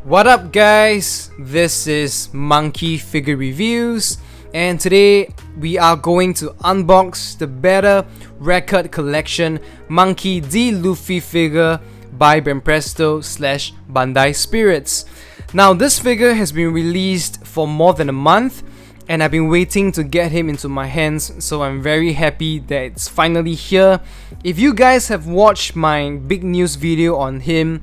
What up guys, this is Monkey Figure Reviews, and today we are going to unbox the Better Record Collection Monkey D. Luffy figure by BANPRESTO / Bandai Spirits. Now this figure has been released for more than a month and I've been waiting to get him into my hands, so I'm very happy that it's finally here. If you guys have watched my big news video on him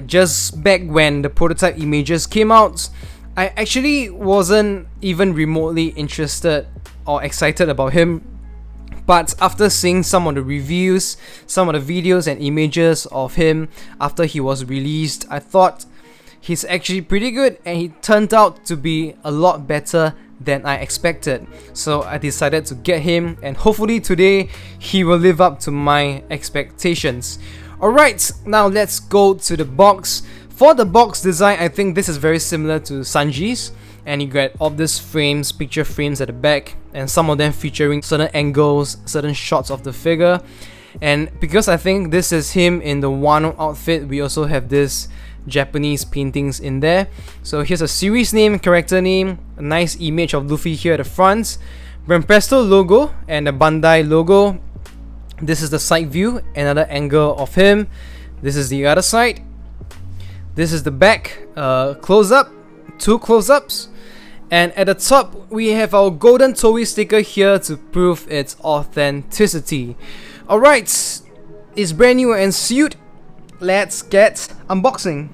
just back when the prototype images came out, I actually wasn't even remotely interested or excited about him. But after seeing some of the reviews, some of the videos and images of him after he was released, I thought he's actually pretty good and he turned out to be a lot better than I expected. So I decided to get him and hopefully today he will live up to my expectations. Alright, now let's go to the box. For the box design, I think this is very similar to Sanji's, and you get all these frames, picture frames at the back, and some of them featuring certain angles, certain shots of the figure. And because I think this is him in the Wano outfit, we also have this Japanese paintings in there. So here's a series name, character name, a nice image of Luffy here at the front, BANPRESTO logo and the Bandai logo. This is the side view, another angle of him. This is the other side. This is the back, close-up, two close-ups. And at the top, we have our golden Toei sticker here to prove its authenticity. Alright, it's brand new and sealed. Let's get unboxing.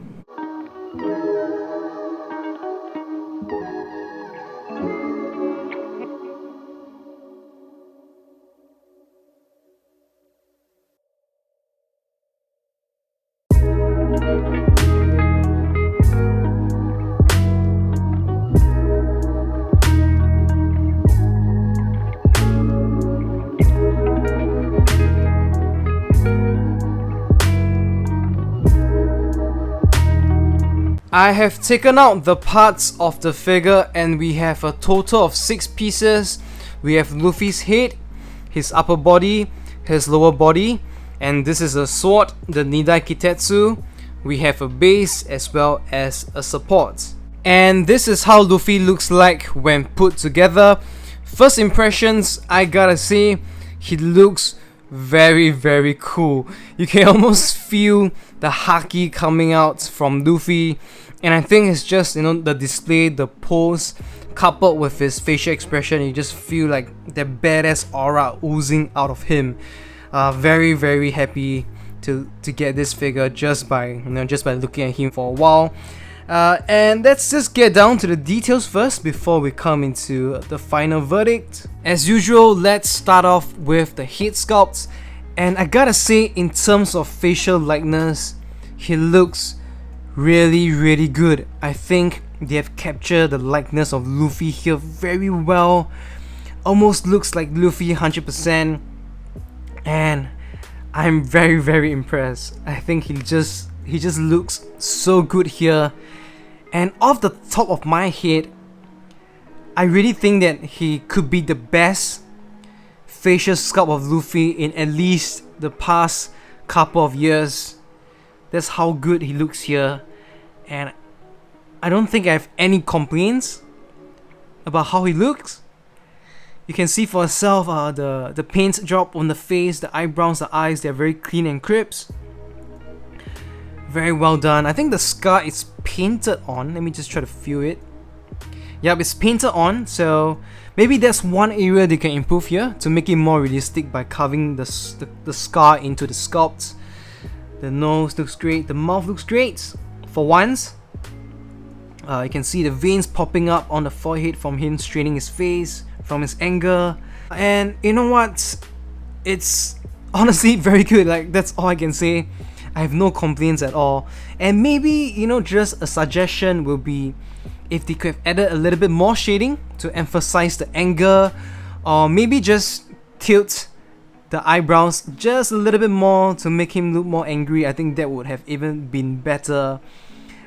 I have taken out the parts of the figure and we have a total of 6 pieces. We have Luffy's head, his upper body, his lower body, and this is a sword, the Nidai Kitetsu. We have a base as well as a support. And this is how Luffy looks like when put together. First impressions, I gotta say, he looks very cool. You can almost feel the haki coming out from Luffy, and I think it's just, you know, the display, the pose coupled with his facial expression, you just feel like the badass aura oozing out of him. Very happy to get this figure just by looking at him for a while. And let's just get down to the details first before we come into the final verdict. As usual, let's start off with the head sculpt, and I gotta say, in terms of facial likeness, he looks really good. I think they have captured the likeness of Luffy here very well. Almost looks like Luffy 100%, and I'm very impressed. I think he just looks so good here. And off the top of my head, I really think that he could be the best facial sculpt of Luffy in at least the past couple of years. That's how good he looks here, and I don't think I have any complaints about how he looks. You can see for yourself the paint drop on the face, the eyebrows, the eyes, they're very clean and crisp. Very well done. I think the scar is painted on. Let me just try to feel it. Yep, it's painted on, so maybe that's one area they can improve here to make it more realistic by carving the scar into the sculpt. The nose looks great, the mouth looks great for once. You can see the veins popping up on the forehead from him straining his face, from his anger. And you know what? It's honestly very good. Like, that's all I can say. I have no complaints at all. And maybe, you know, just a suggestion will be if they could have added a little bit more shading to emphasize the anger, or maybe just tilt the eyebrows just a little bit more to make him look more angry. I think that would have even been better.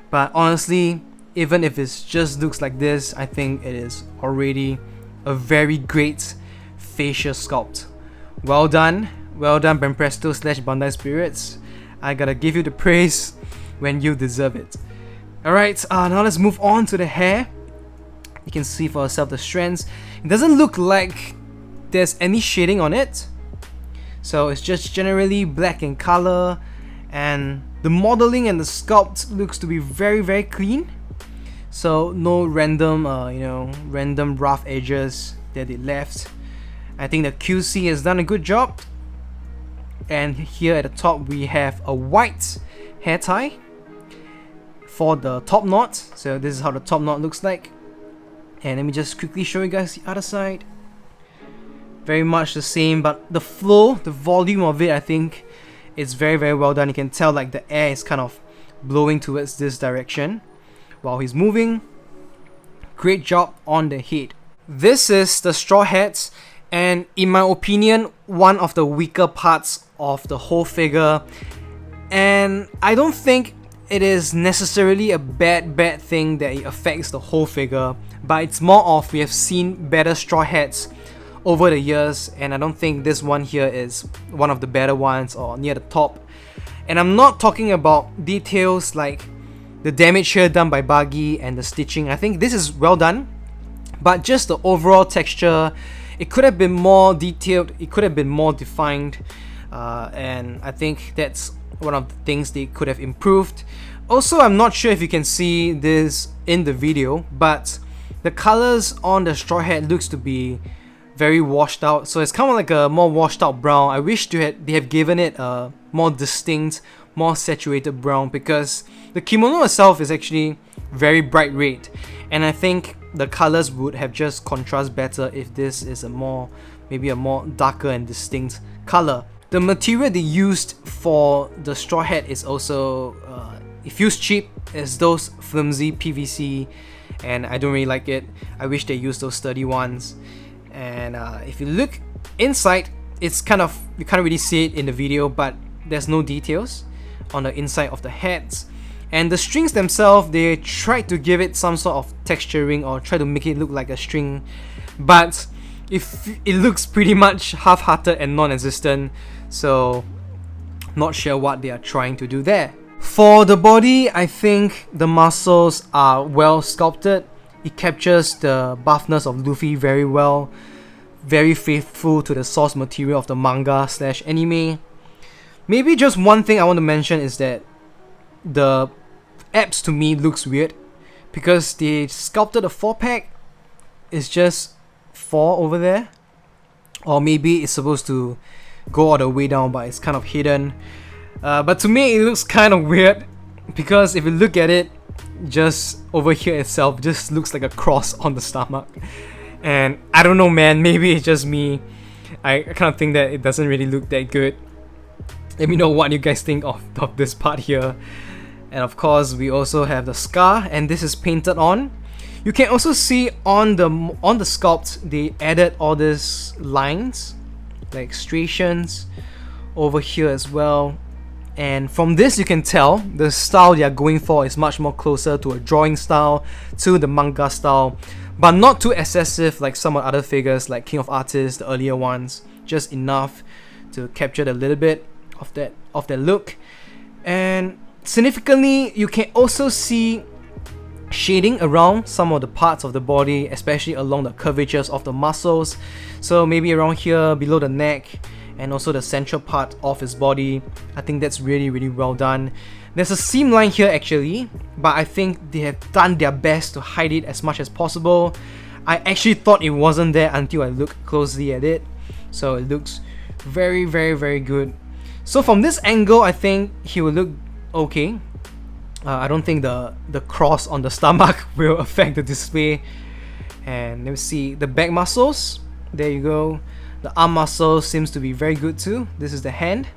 But honestly, even if it just looks like this, I think it is already a very great facial sculpt. Well done BANPRESTO / Bandai Spirits. I gotta give you the praise when you deserve it. Alright, now let's move on to the hair. You can see for yourself the strands. It doesn't look like there's any shading on it, so it's just generally black in color, and the modeling and the sculpt looks to be very clean. So no random random rough edges that it left. I think the QC has done a good job. And here at the top we have a white hair tie for the top knot. So this is how the top knot looks like. And let me just quickly show you guys the other side. Very much the same, but the flow, the volume of it, I think it's very well done. You can tell like the air is kind of blowing towards this direction while he's moving. Great job on the head. This is the straw hats, and in my opinion, one of the weaker parts of the whole figure. And I don't think it is necessarily a bad thing that it affects the whole figure, but it's more of we have seen better straw hats over the years, and I don't think this one here is one of the better ones or near the top. And I'm not talking about details like the damage here done by Buggy and the stitching. I think this is well done, but just the overall texture, it could have been more detailed, it could have been more defined, and I think that's one of the things they could have improved. Also, I'm not sure if you can see this in the video, but the colors on the straw hat looks to be very washed out, so it's kind of like a more washed out brown. I wish they have given it a more distinct, more saturated brown, because the kimono itself is actually very bright red, and I think the colors would have just contrast better if this is maybe a more darker and distinct color. The material they used for the straw hat is also, it feels cheap. It's those flimsy PVC, and I don't really like it. I wish they used those sturdy ones. And if you look inside, it's kind of, you can't really see it in the video, but there's no details on the inside of the hats. And the strings themselves, they tried to give it some sort of texturing or try to make it look like a string, but it looks pretty much half-hearted and non-existent, so not sure what they are trying to do there. For the body, I think the muscles are well sculpted. It captures the buffness of Luffy very well, very faithful to the source material of the manga / anime. Maybe just one thing I want to mention is that the abs to me looks weird, because they sculpted a 4-pack. It's just 4 over there, or maybe it's supposed to go all the way down, but it's kind of hidden. But to me it looks kind of weird, because if you look at it, just over here itself just looks like a cross on the stomach. And I don't know, man, maybe it's just me. I kind of think that it doesn't really look that good. Let me know what you guys think of this part here. And of course we also have the scar, and this is painted on. You can also see on the sculpt they added all these lines like striations over here as well. And from this you can tell the style they are going for is much more closer to a drawing style, to the manga style, but not too excessive like some of the other figures like King of Artists, the earlier ones. Just enough to capture a little bit of that look. And significantly, you can also see shading around some of the parts of the body, especially along the curvatures of the muscles. So maybe around here below the neck, and also the central part of his body. I think that's really well done. There's a seam line here actually, but I think they have done their best to hide it as much as possible. I actually thought it wasn't there until I looked closely at it, so it looks very good. So from this angle, I think he will look okay. I don't think the cross on the stomach will affect the display. And let me see the back muscles. There you go. The arm muscle seems to be very good too. This is the hand.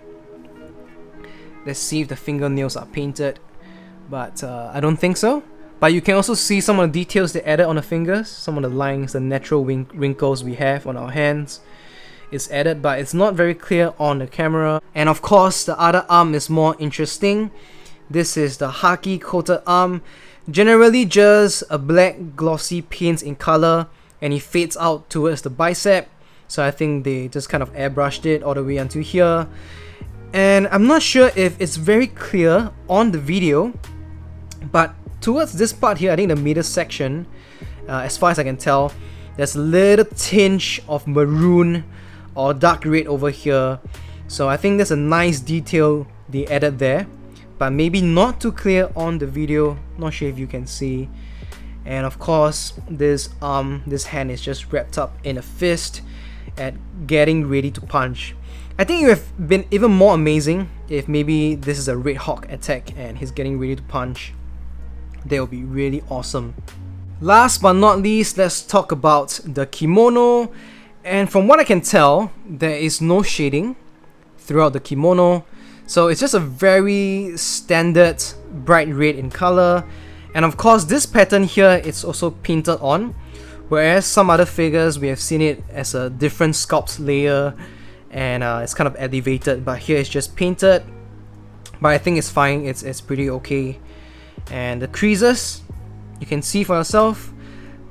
Let's see if the fingernails are painted, but I don't think so. But you can also see some of the details they added on the fingers, some of the lines, the natural wrinkles we have on our hands. It's added, but it's not very clear on the camera. And of course, the other arm is more interesting. This is the Haki coated arm. Generally just a black glossy paint in color, and it fades out towards the bicep. So I think they just kind of airbrushed it all the way until here. And I'm not sure if it's very clear on the video, but towards this part here, I think the middle section, as far as I can tell, there's a little tinge of maroon or dark red over here. So I think there's a nice detail they added there, but maybe not too clear on the video. Not sure if you can see. And of course, this hand is just wrapped up in a fist and getting ready to punch. I think it would have been even more amazing if maybe this is a Red Hawk attack and he's getting ready to punch. That would be really awesome. Last but not least, let's talk about the kimono. And from what I can tell, there is no shading throughout the kimono. So it's just a very standard bright red in color. And of course, this pattern here, it's also painted on, whereas some other figures, we have seen it as a different sculpt layer, and it's kind of elevated, but here it's just painted. But I think it's fine, it's pretty okay. And the creases, you can see for yourself.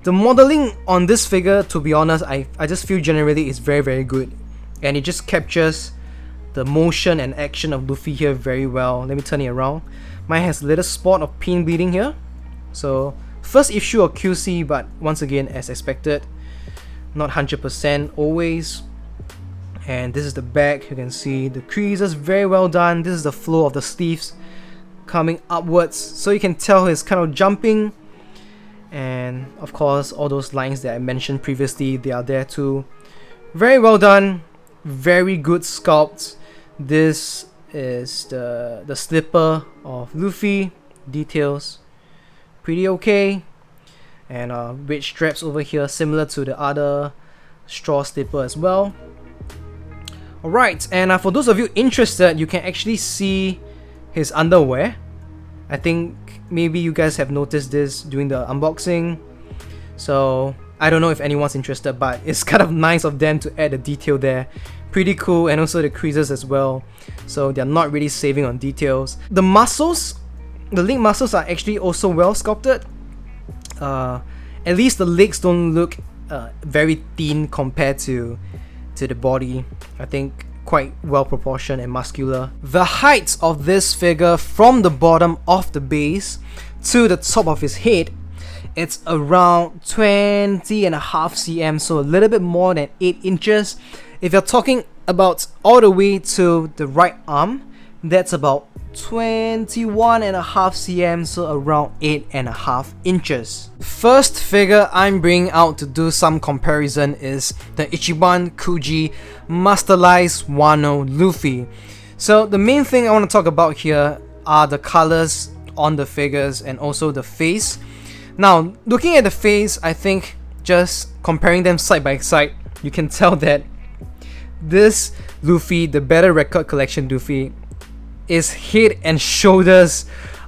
The modeling on this figure, to be honest, I just feel generally is very, very good. And it just captures the motion and action of Luffy here very well. Let me turn it around. Mine has a little spot of paint bleeding here. So, first issue of QC, but once again, as expected, not 100% always. And this is the back, you can see the creases very well done. This is the flow of the sleeves coming upwards, so you can tell he's kind of jumping. And of course, all those lines that I mentioned previously, they are there too. Very well done, very good sculpt. This is the slipper of Luffy, details pretty okay, and red straps over here, similar to the other straw slipper as well. Alright, and for those of you interested, you can actually see his underwear. I think maybe you guys have noticed this during the unboxing, so I don't know if anyone's interested, but it's kind of nice of them to add a detail there. Pretty cool, and also the creases as well, so they're not really saving on details. The muscles, the leg muscles are actually also well sculpted. At least the legs don't look very thin compared to the body. I think quite well proportioned and muscular. The height of this figure from the bottom of the base to the top of his head, it's around 20.5 cm, so a little bit more than 8 inches. If you're talking about all the way to the right arm, that's about 21.5 cm, so around 8.5 inches. First figure I'm bringing out to do some comparison is the Ichiban Kuji Masterlise Wano Luffy. So the main thing I want to talk about here are the colors on the figures and also the face. Now, looking at the face, I think just comparing them side by side, you can tell that this Luffy, the Better Record Collection Luffy, is head and shoulders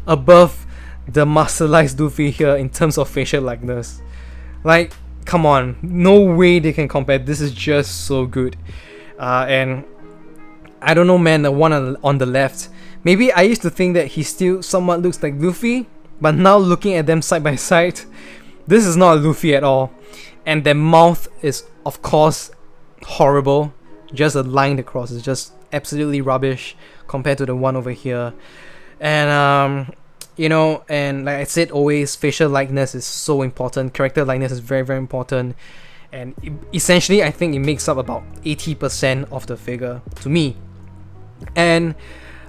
above the Masterlise Luffy here in terms of facial likeness. Like, come on, no way they can compare. This is just so good. And I don't know, man, the one on the left, maybe I used to think that he still somewhat looks like Luffy, but now looking at them side by side, this is not Luffy at all. And their mouth is, of course, horrible. Just a line across is just absolutely rubbish compared to the one over here. And you know, and like I said, always facial likeness is so important. Character likeness is very, very important, and essentially I think it makes up about 80% of the figure to me. And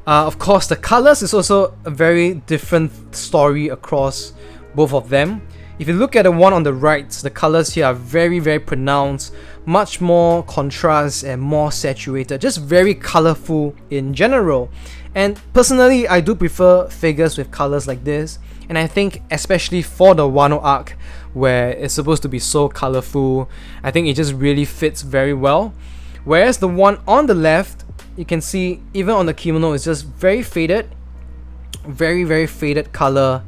of course, the colors is also a very different story across both of them. If you look at the one on the right, the colors here are very, very pronounced, much more contrast and more saturated, just very colorful in general. And personally, I do prefer figures with colors like this, and I think especially for the Wano arc, where it's supposed to be so colorful, I think it just really fits very well. Whereas the one on the left, you can see even on the kimono, it's just very faded, very, very faded color.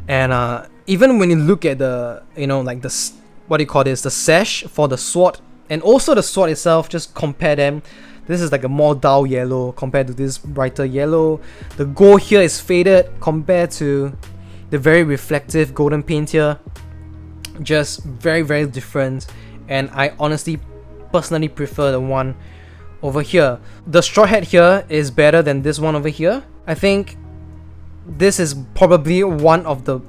And even when you look at the, you know, like the, what do you call this, the sash for the sword, and also the sword itself, just compare them. This is like a more dull yellow compared to this brighter yellow. The gold here is faded compared to the very reflective golden paint here. Just very, very different, and I honestly personally prefer the one over here. The straw hat here is better than this one over here. I think this is probably one of the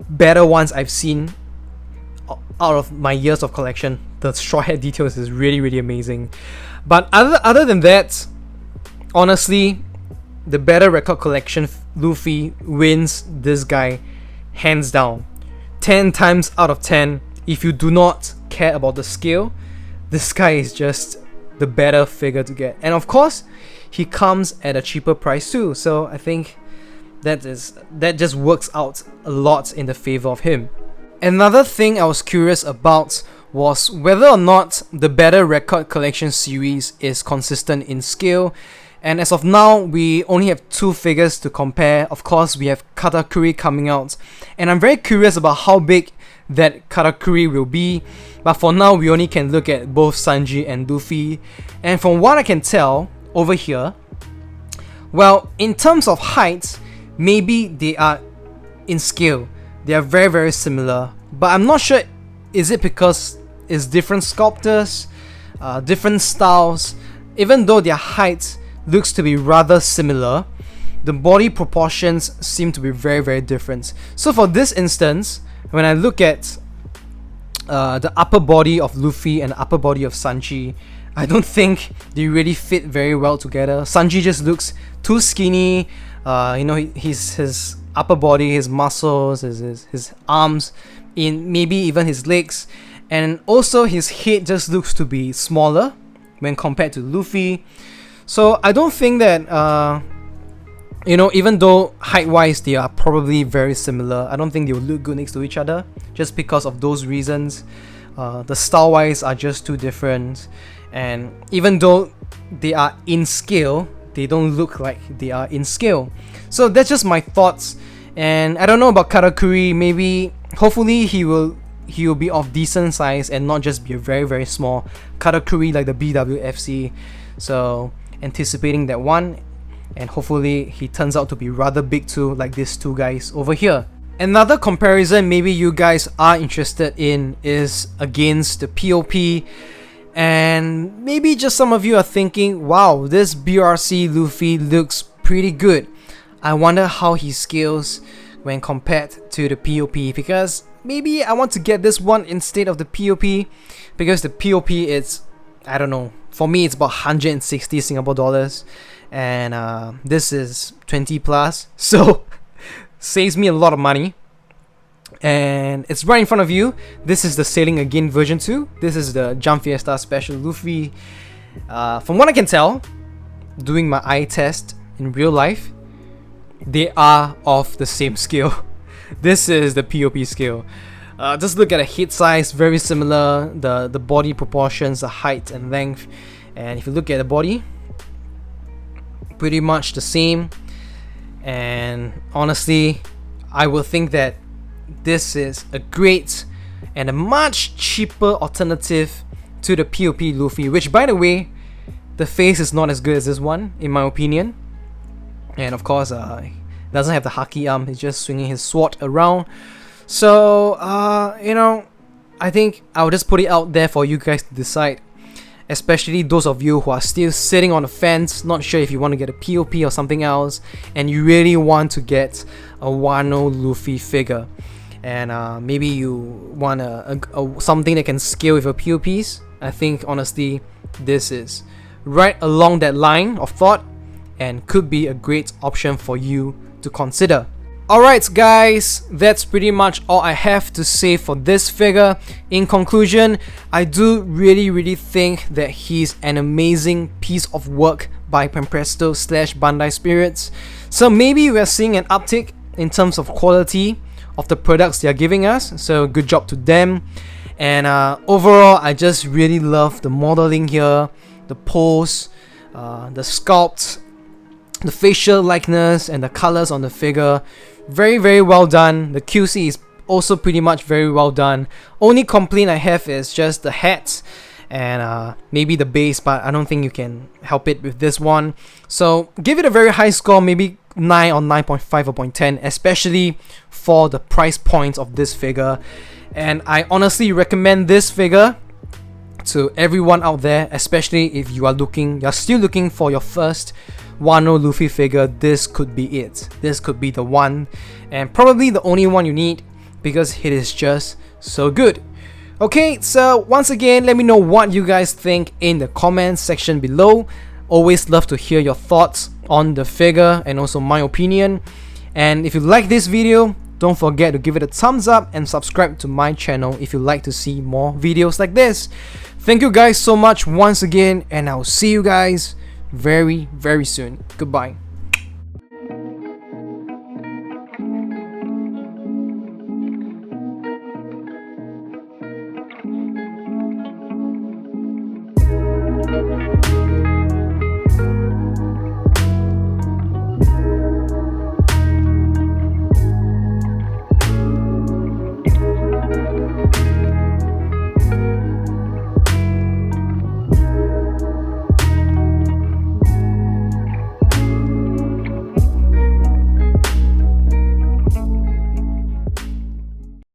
better ones I've seen out of my years of collection. The straw hat details is really amazing. But other than that, honestly, the better record collection Luffy wins this guy hands down. 10 times out of 10. If you do not care about the scale, this guy is just the better figure to get. And of course, he comes at a cheaper price too. So I think that just works out a lot in the favor of him. Another thing I was curious about was whether or not the better record collection series is consistent in scale. And as of now, we only have 2 figures to compare. Of course, we have Katakuri coming out, and I'm very curious about how big that Katakuri will be. But for now, we only can look at both Sanji and Luffy. And from what I can tell over here, well, in terms of height, maybe they are in scale. They are very similar. But I'm not sure, is it because it's different sculptors, different styles? Even though their height looks to be rather similar, the body proportions seem to be very different. So for this instance, when I look at the upper body of Luffy and the upper body of Sanji, I don't think they really fit very well together. Sanji just looks too skinny. His upper body, his muscles, his arms, in maybe even his legs, and also his head just looks to be smaller when compared to Luffy. So I don't think that even though height-wise they are probably very similar, I don't think they will look good next to each other just because of those reasons. The style-wise are just too different, and even though they are in scale, they don't look like they are in scale. So that's just my thoughts. And I don't know about Katakuri. Maybe, hopefully, he will be of decent size and not just be a very small Katakuri like the BWFC. So anticipating that one, and hopefully he turns out to be rather big too, like these 2 guys over here. Another comparison maybe you guys are interested in is against the POP, and maybe just some of you are thinking, wow, this BRC Luffy looks pretty good. I wonder how he scales when compared to the POP, because maybe I want to get this one instead of the POP, because the POP is, I don't know, for me it's about 160 Singapore dollars, and this is 20 plus, so saves me a lot of money. And it's right in front of you. This is the Sailing Again version 2. This is the Jump Fiesta Special Luffy. From what I can tell, doing my eye test in real life, they are of the same scale. This is the POP scale. Just look at the head size, very similar. The body proportions, the height and length. And if you look at the body, pretty much the same. And honestly, I will think that this is a great and a much cheaper alternative to the POP Luffy, which, by the way, the face is not as good as this one, in my opinion. And of course, doesn't have the haki arm, he's just swinging his sword around. So, I think I'll just put it out there for you guys to decide. Especially those of you who are still sitting on the fence, not sure if you want to get a POP or something else, and you really want to get a Wano Luffy figure. And maybe you want something that can scale with your POPs. I think honestly, this is right along that line of thought and could be a great option for you to consider. Alright guys, that's pretty much all I have to say for this figure. In conclusion, I do really think that he's an amazing piece of work by BANPRESTO / Bandai Spirits. So maybe we're seeing an uptick in terms of quality of the products they are giving us, so good job to them. And overall, I just really love the modeling here, the pose, the sculpt, the facial likeness, and the colors on the figure. Very well done. The QC is also pretty much very well done. Only complaint I have is just the hat and maybe the base, but I don't think you can help it with this one. So give it a very high score, maybe 9 or 9.5 or 0.10, especially for the price point of this figure. And I honestly recommend this figure to everyone out there, especially if you're still looking for your first Wano Luffy figure. This could be it. This could be the one, and probably the only one you need, because it is just so good. Okay, so once again, let me know what you guys think in the comments section below. Always love to hear your thoughts on the figure and also my opinion. And if you like this video, don't forget to give it a thumbs up and subscribe to my channel if you like to see more videos like this. Thank you guys so much once again, and I'll see you guys very soon. Goodbye.